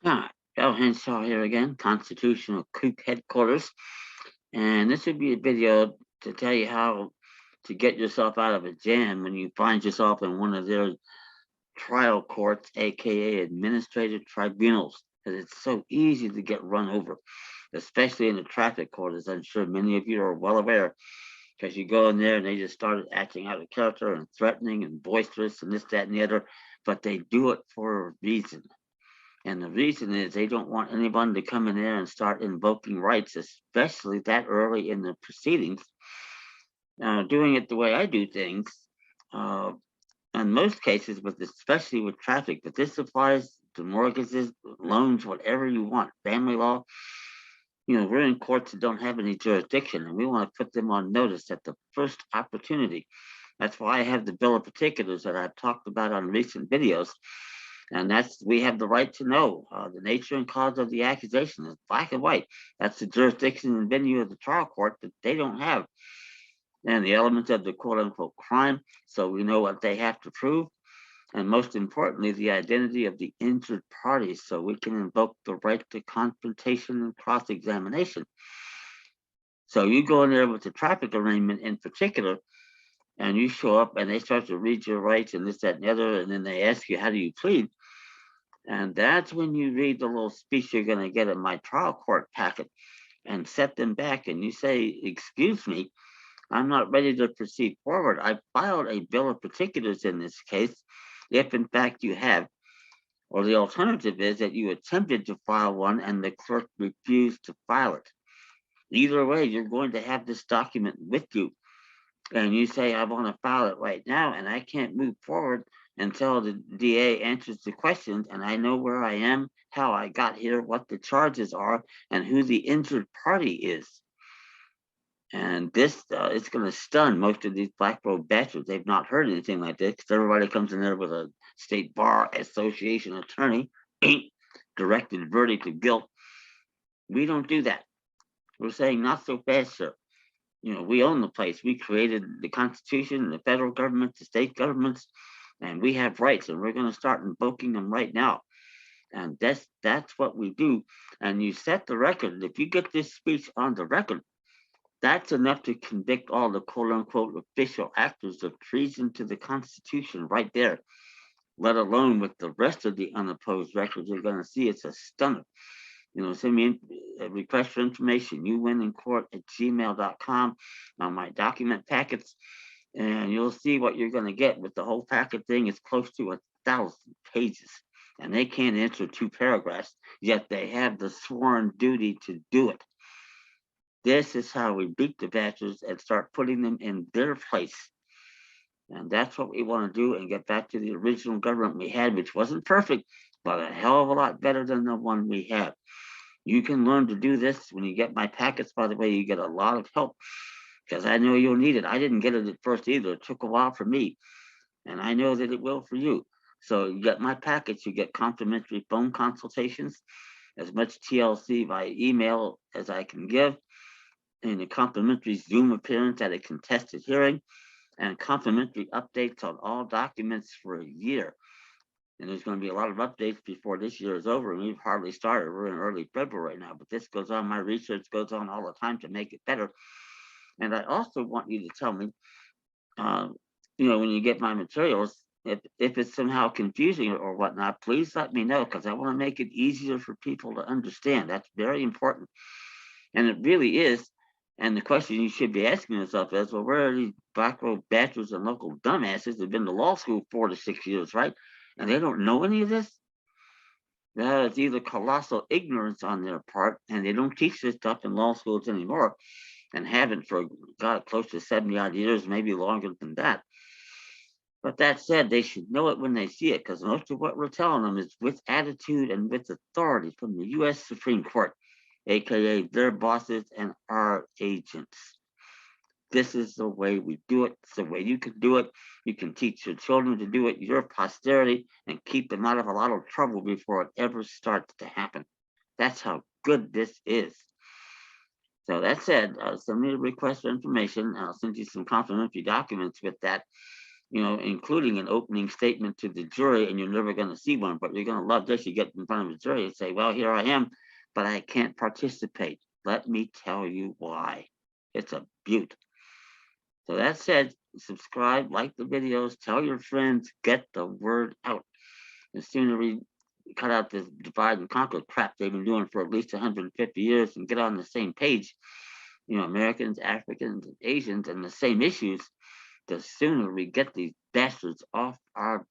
Hi, Joe Henshaw here again, Constitutional Coop Headquarters. And this would be a video to tell you how to get yourself out of a jam when you find yourself in one of their trial courts, aka administrative tribunals. Because it's so easy to get run over, especially in the traffic court, as I'm sure many of you are well aware. Because you go in there and they just started acting out of character and threatening and boisterous and this, that, and the other. But they do it for a reason. And the reason is they don't want anyone to come in there and start invoking rights, especially that early in the proceedings. Doing it the way I do things, uh, in most cases, but especially with traffic, but this applies to mortgages, loans, whatever you want, family law. We're in courts that don't have any jurisdiction, and we want to put them on notice at the first opportunity. That's why I have the bill of particulars that I've talked about on recent videos. And that's we have the right to know the nature and cause of the accusation is black and white. That's the jurisdiction and venue of the trial court that they don't have, and the elements of the quote unquote crime, so we know what they have to prove, and most importantly, the identity of the injured parties, so we can invoke the right to confrontation and cross examination. So you go in there with the traffic arraignment in particular, and you show up and they start to read your rights and this, that, and the other, and then they ask you, how do you plead? And that's when you read the little speech you're going to get in my trial court packet and set them back. And you say, excuse me, I'm not ready to proceed forward. I filed a bill of particulars in this case, if in fact you have. Or the alternative is that you attempted to file one and the clerk refused to file it. Either way, you're going to have this document with you, and you say, I want to file it right now, and I can't move forward until the DA answers the questions, and I know where I am, how I got here, what the charges are, and who the injured party is. And this is going to stun most of these black robe bastards. They've not heard anything like this because everybody comes in there with a state bar association attorney, directed verdict of guilt. We don't do that. We're saying not so fast, sir. We own the place. We created the Constitution, the federal government, the state governments, and we have rights, and we're going to start invoking them right now. And that's what we do. And you set the record. If you get this speech on the record, that's enough to convict all the quote unquote official actors of treason to the Constitution right there, let alone with the rest of the unopposed records you're going to see. It's a stunner. Send me a request for information, youwinincourt@gmail.com on my document packets, and you'll see what you're going to get with the whole packet thing. Is close to 1,000 pages, and they can't answer 2 paragraphs, yet they have the sworn duty to do it. This is how we beat the bastards and start putting them in their place. And that's what we want to do and get back to the original government we had, which wasn't perfect, but a hell of a lot better than the one we have. You can learn to do this when you get my packets. By the way, you get a lot of help because I know you'll need it. I didn't get it at first either. It took a while for me, and I know that it will for you. So you get my packets, you get complimentary phone consultations, as much TLC by email as I can give, and a complimentary Zoom appearance at a contested hearing, and complimentary updates on all documents for a year. And there's going to be a lot of updates before this year is over, and we've hardly started. We're in early February right now, but this goes on. My research goes on all the time to make it better. And I also want you to tell me, uh, when you get my materials, if it's somehow confusing or whatnot, please let me know because I want to make it easier for people to understand. That's very important. And it really is. And the question you should be asking yourself is, well, where are these black robe bastards and local dumbasses who've been to law school 4 to 6 years, right? And they don't know any of this? Well, it's either colossal ignorance on their part, and they don't teach this stuff in law schools anymore, and haven't for, God, close to 70 odd years, maybe longer than that. But that said, they should know it when they see it, because most of what we're telling them is with attitude and with authority from the U.S. Supreme Court, aka their bosses and our agents. This is the way we do it. It's the way you can do it. You can teach your children to do it, your posterity, and keep them out of a lot of trouble before it ever starts to happen. That's how good this is. So that said, send me a request for information. I'll send you some complimentary documents with that. including an opening statement to the jury, and you're never going to see one, but you're going to love this. You get in front of a jury and say, well, here I am, but I can't participate. Let me tell you why. It's a beaut. So that said, subscribe, like the videos, tell your friends, get the word out. The sooner we cut out this divide and conquer crap they've been doing for at least 150 years and get on the same page, Americans, Africans, Asians, and the same issues, the sooner we get these bastards off our